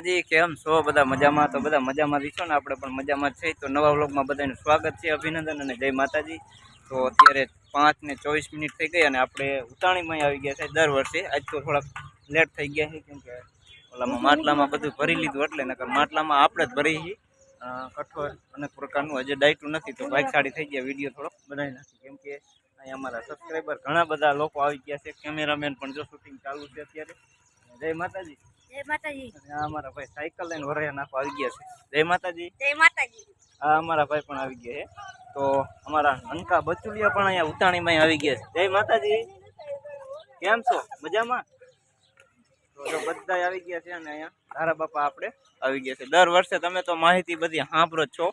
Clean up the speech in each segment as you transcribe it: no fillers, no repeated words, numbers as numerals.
માતાજી, કેમ છો બધા? મજામાં? તો બધા મજામાં છો ને? આપણે પણ મજામાં છે. તો નવા વ્લોગમાં બધાનું સ્વાગત છે, અભિનંદન અને જય માતાજી. તો અત્યારે 5:24 થઈ ગઈ અને આપણે ઉતાણીમાં આવી ગયા છે દર વર્ષે. આજ તો થોડાક લેટ થઈ ગયા છે કેમ કે ઓલામાં માટલામાં બધું ભરી લીધું એટલે નકર માટલામાં આપણે જ ભરી છીએ. કઠોળ અનેક પ્રકારનું હજી ડાયટું નથી તો બાઇક સાડી થઈ ગયા. વિડીયો થોડોક બનાવી નાખી કેમ કે અહીંયા અમારા સબસ્ક્રાઈબર ઘણા બધા લોકો આવી ગયા છે. કેમેરામેન પણ જો શૂટિંગ ચાલુ છે અત્યારે. જય માતાજી. જય માતાજી. આ અમારા ભાઈ સાયકલ લઈને વરાયા નાખવા આવી ગયા છે. જય માતાજી. જય માતાજી. આ અમારા ભાઈ પણ આવી ગયા છે. તો અમારા હનકા બચુલિયા પણ અહીંયા ઉતાણીમાં આવી ગયા છે. જય માતાજી, કેમ છો? મજામાં? તો જો બધા આવી ગયા છે અને અહીંયા તારા બાપા આપણે આવી ગયા છે. દર વર્ષે તમે તો માહિતી બધી સાંભળો જ છો,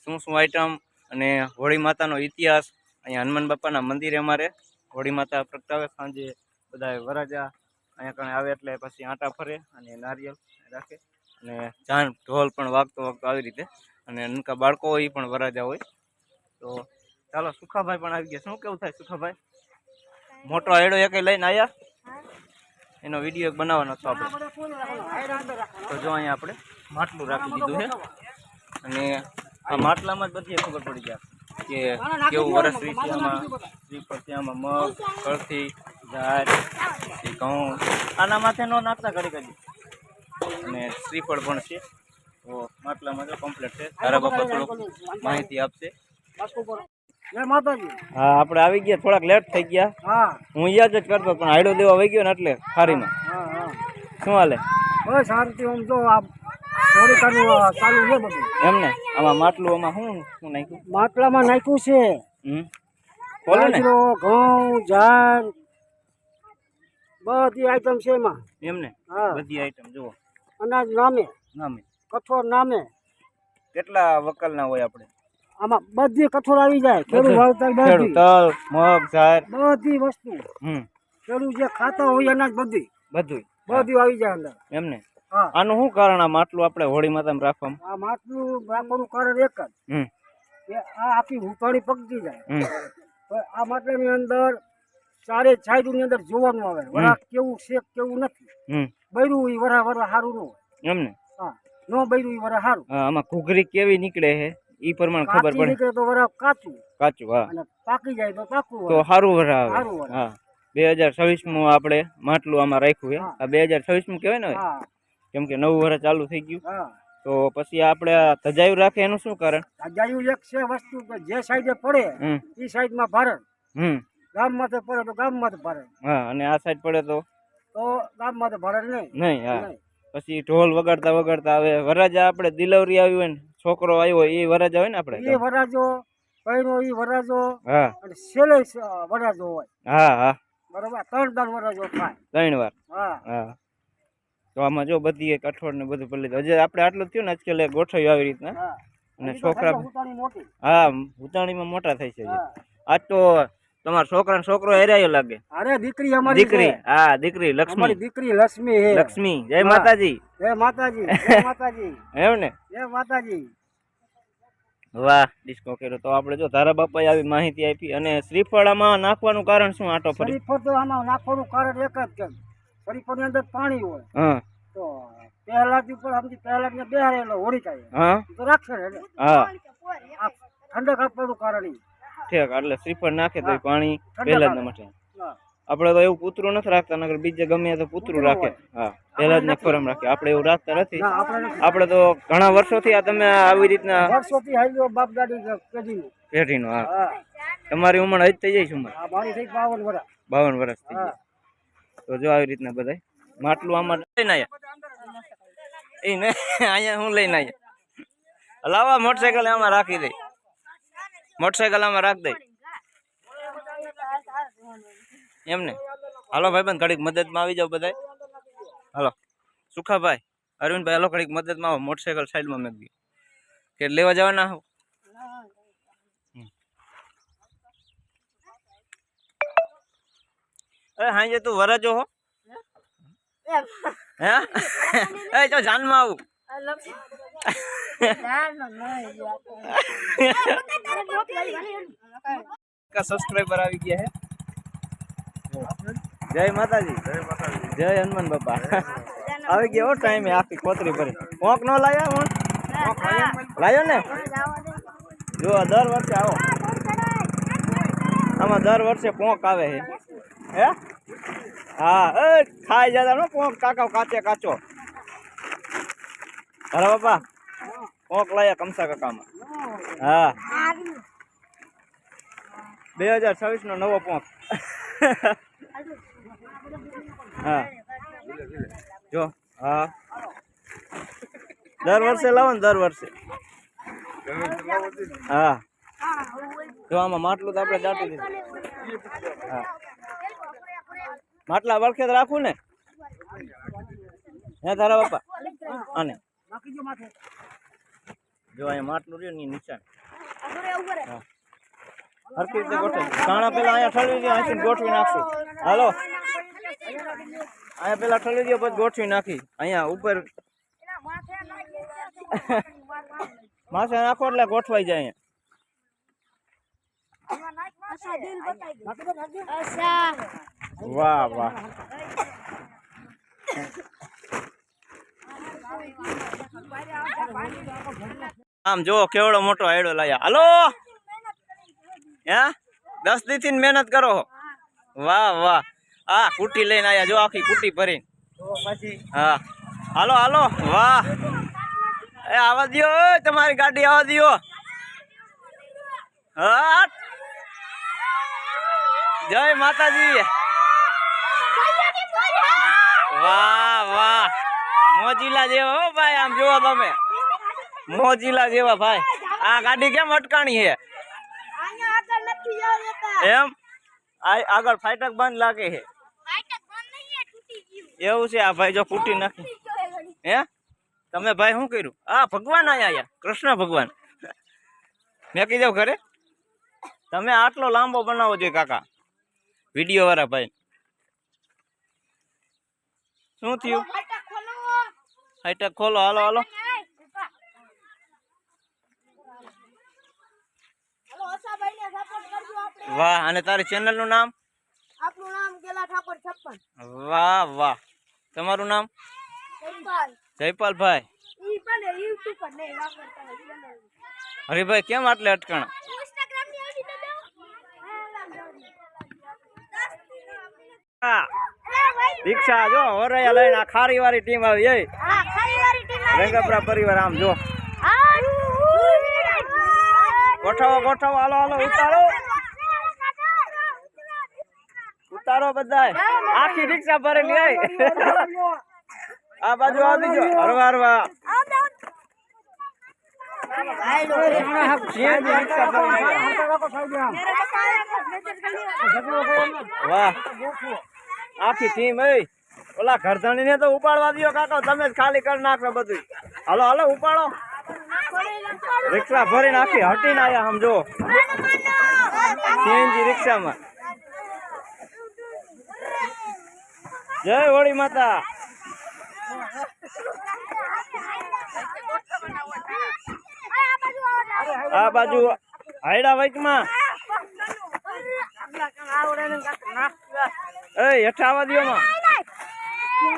શું શું આઈટમ અને હોળી માતાનો ઇતિહાસ. અહીંયા હનુમાન બાપાના મંદિરે અમારે હોળી માતા પ્રગટાવે સાંજે બધા વરાજા અહીંયા કણે આવે એટલે પછી આંટા ફરે અને નારિયેળ રાખે અને જાન ઢોલ પણ વાગતો આવી રીતે અને નનકા બાળકો હોય એ પણ વરાજા હોય. તો ચાલો, સુખાભાઈ પણ આવી ગયા. શું કેવું થાય સુખાભાઈ? મોટો આયડો એક લઈને આવ્યા, એનો વિડીયો બનાવવાનો હતો આપણે. તો જો અહીંયા આપણે માટલું રાખી દીધું છે અને આ માટલામાં જ બધી ખબર પડી જાય કે કેવું વરસ વિશે. આમાં મગ, કળથી, ઝાર, ઘઉં આના માથે નો નાખતા ઘડી ઘડી અને શ્રીફળ પણ છે. તો માટલામાં જો કમ્પ્લીટ છે. તારા બાપા થોડુંક માહિતી આપશે. હા, આપણે આવી ગયા, થોડાક લેટ થઈ ગયા. હું યાદ જ કરતો પણ હાઈડો દેવા વહી ગયો ને એટલે ખારીમાં. શું હાલે? એમને આમાં માટલું આમાં શું નાખ્યું? માટલામાં નાખ્યું છે બોલો ને. ઘઉં, ઝાર બધી આઈટમ છે એમાં. એમને બધી આઈટમ જુઓ. અનાજ નામે, કઠોળ નામે. કેટલા વકલના હોય આપણે? આમાં બધી કઠોળ આવી જાય. ખેડૂત વાવતર બધી તલ, મગ, ઝાર બધી વસ્તુ. ખેડૂત જે ખાતા હોય અનાજ બધું આવી જાય અંદર. એમને આનું શું કારણ? આ માટલું આપણે હોળી માતામાં રાખવામાં? આ માટલું રાખવાનું કારણ એક જ કે આ આખી ઉતાણી પકડી જાય. આ માટલાની અંદર ચારે સાઈડની અંદર જોવાનું આવે વરા કેવું છે કેવું નથી. બૈરું ઈ વરા સારું ન હોય. એમને નો બૈરું ઈ વરા સારું. આમાં ઘૂઘરી કેવી નીકળે છે ઈ પ્રમાણે ખબર પડે. નીકળે તો વરા કાચું હા, અને પાકી જાય તો પાકું તો સારું વરા આવે. હા, 2026 આપણે માટલું આમાં રાખ્યું છે. આ 2026 કહેવાય ને, કેમ કે નવું વર્ષ ચાલુ થઈ ગયું. તો પછી આપણે ધજાયું રાખે એનું શું કારણ? ધજાયું એક છે વસ્તુ કે જે સાઈડે પડે એ સાઈડમાં ભારે. ગામ માંથી પડે તો ગામ માંથી ભારે. હા, અને આ સાઈડ પડે તો ગામ માંથી ભારે નહીં. હા, પછી ઢોલ વગાડતા વગાડતા આવે. વરાજા આપણે ડિલિવરી આવી હોય ને છોકરો આવ્યો એ વરાજા હોય ને આપણે. એ વરાજો પહેરો એ વરાજો. હા, અને છેલ્લે વરાજો હોય. હા બરોબર, 3 દાન વરાજો થાય. 3 વાર. હા. તો આમાં જો બધી કઠોળ ને બધું ભરી લીધું. હજી આપણે આટલું થયું ને આજકાલ ગોઠવ્યું આવી રીતના. અને છોકરા હા ઉતાણીમાં મોટા થાય છે. આજ તો તમારા છોકરા છોકરો હેરાયો લાગે. અરે દીકરી અમારી દીકરી. હા, દીકરી લક્ષ્મી. દીકરી લક્ષ્મી હે. લક્ષ્મી. જય માતાજી. જય માતાજી. જય માતાજી. એમ ને? જય માતાજી. વાહ, ડિસ્કો કર્યો. તો આપણે જો તારા બાપાએ આવી માહિતી આપી. અને શ્રીફળામાં નાખવાનું કારણ શું? આટો ફરી શ્રીફળ તો આમાં નાખવાનું કારણ એક જ કે શ્રીફળની અંદર પાણી હોય. તો પહેલા ને બેહારેલો હોળી કાઢે તો રાખશે ને. ઠંડક આપવાનું કારણ ઠીક. એટલે શ્રીફળ નાખે તો પાણી પહેલા જ ને મટે. આપણે તો એવું પૂતરું નથી રાખતા, નકર બીજે ગમે તો પૂતરું રાખે. હા, પહેલા જ ને ફરમ રાખે. આપણે એવું રાખતા નથી. આપણે તો ઘણા વર્ષોથી આ તમે આવી રીતના વર્ષોથી હાલ્યો બાપ દાદી પેઢીનો. હા, તમારી ઉંમર હજી થઈ જાય છે? ઉંમર 52 વર્ષ થઈ જાય. તો જો આવી રીતના બધા માટલું આમાં લઈને આવ્યા. એ ને અહીંયા હું લઈને આવ્યા. લાવા મોટરસાયકલ આમાં રાખી દઈ. મોટરસાયકલ આમાં રાખ દઈ. એમને હાલો ભાઈબંધ, ઘડીક મદદમાં આવી જાવ બધા. હાલો સુખાભાઈ, અરવિંદભાઈ, હાલો ઘડીક મદદમાં આવો. મોટરસાયકલ સાઈડમાં મેં ગયું કે લેવા જવાના હો. હાજે તું વરાજો હો. હે જો જાનમાં આવું. સબસ્ક્રાઈબર આવી ગયા હે. જય માતાજી. જય હનુમાન બાપા. આવી ગયો ટાઈમે આખી કોતરી ભરી પોંક નો લાયા હું લાયો ને જો દર વર્ષે આવો આમાં દર વર્ષે પોંક આવે છે હે હા એ ખાઈ જતા નો પોંક કાકા કાચે કાચો અરે બાપા પોંક લાયા કમસા કાકામાં હા 2026 નો નવો પોંક હા જો હા દર વર્ષે લાવો ને દર વર્ષે હા જો આમાં માટલું તો આપણે દાટી દીધું હા માટલા વળખે તો રાખું ને હે તારા બાપા આને જો અહીંયા માટલું રહ્યું ને નિશાન હા હરકી રીતે ગોઠવી કાણા પેલા અહીંયા ઠલવી દો અહીંથી ગોઠવી નાખશું હાલો અહીંયા પેલા ઠલવી દો પછી ગોઠવી નાખી અહીંયા ઉપર માથે નાખો એટલે ગોઠવાઈ જાય અહીંયા વાહ વાહ આમ જો કેવડો મોટો આયડો લાયા હાલો હે 10 દી થી મહેનત કરો વાહ વાહ આ કુટી લઈને આયા જો આખી કુટી ભરીને હા હાલો હાલો વાહ એ આવા દિયો તમારી ગાડી આવા દિયો હા જય માતાજી વાહ વાહ મોજીલા જેવા હો ભાઈ આમ જોવો તમે મોજીલા જેવા ભાઈ આ ગાડી કેમ અટકાણી છે એમ આગળ ફાટક બંધ લાગે છે એવું છે આ ભાઈ જો કુટી નાખી હે તમે ભાઈ શું કર્યું આ ભગવાન આયા કૃષ્ણ ભગવાન મેં કીધું ઘરે તમે આટલો લાંબો બનાવો જોઈએ કાકા વિડીયો વાળા ભાઈ શું થયું ફાટક ખોલો હાલો હાલો વાહ અને તારી ચેનલ નું નામ આપણું નામ ગેલા ઠાકોર 56 વાહ વાહ તમારું નામ જયપાલભાઈ ઈ પણ YouTube પર નહીં વાપરતા હરીભાઈ કેમ આટલે અટકણ Instagram ની આઈડી તો દો હા દીક્ષા જો ઓરયા લઈને આ ખારી વાળી ટીમ આવી એ હા ખારીવાળી ટીમ આવી રેંગાપરા પરિવાર આમ જો ગોઠવો ગોઠવો હાલો હાલો ઉતારો ઉતારો બધાય આખી રિક્ષા ભરેલી આય આ બાજુ આવી દીજો હરવા હરવા વાહ આખી ટીમ એ ઓલા ઘરધણી ને તો ઉપાડવા દો કાકા તમે જ ખાલી કરી નાખો બધું હાલો હાલો ઉપાડો રિક્ષા ભરીને આખી હટીને આયા સમજો સીએનજી રિક્ષામાં જય હોળી માતા આ બાજુ હાયડા વચમાં એ હેઠા આવવા દો માં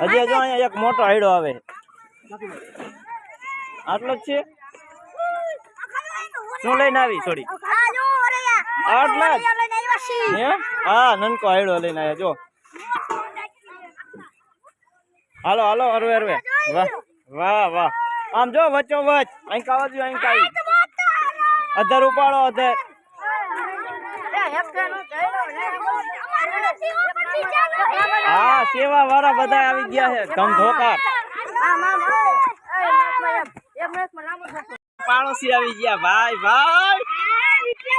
હજી જો અહીંયા એક મોટો હાયડો આવે આટલો જ છે શું લઈને આવી થોડી આટલા જ હે હા નનકો હાયડો લઈને આવ્યા જો હાલો હાલો હરવે હરવે વાહ વાહ વાહ આમ જો વચ્ચો વચ અહીં કાવા દો અહીં કાવી અધર ઉપાડો અધર હા સેવા વાળા બધા આવી ગયા છે ધમધોકાર પાડોશી આવી ગયા ભાઈ ભાઈ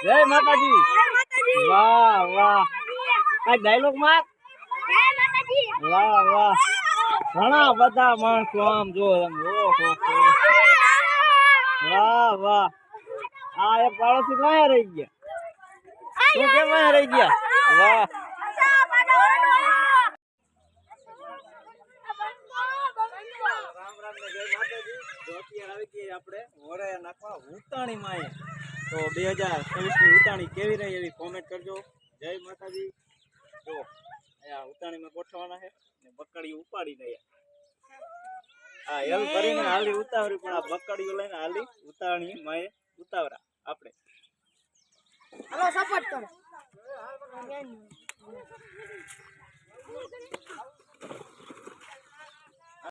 જય માતાજી વાહ વાહ આ ડાયલોગ માર વાહ વાહ ઘણા બધા માણસો આમ જો વાહ વાહ આ એક પાડોશી ક્યાં રહી ગયા શું કેમ રહી ગયા વાહ રામ રામ ને જય માતાજી અત્યારે આવી ગઈ આપણે વરાયા નાખવા ઉતાણી માં તો 2023 ની ઉતાણી કેવી રહી એવી કોમેન્ટ કરજો જય માતાજી જો અહીંયા ઉતાણીમાં ગોઠવવાના છે ને બકડી ઉપાડી દઈએ આ એલ કરીને હાલી ઉતાવળી પણ આ બકડીઓ લઈને હાલી ઉતાવળી માએ ઉતાવળા આપણે હાલો સપોર્ટ કરો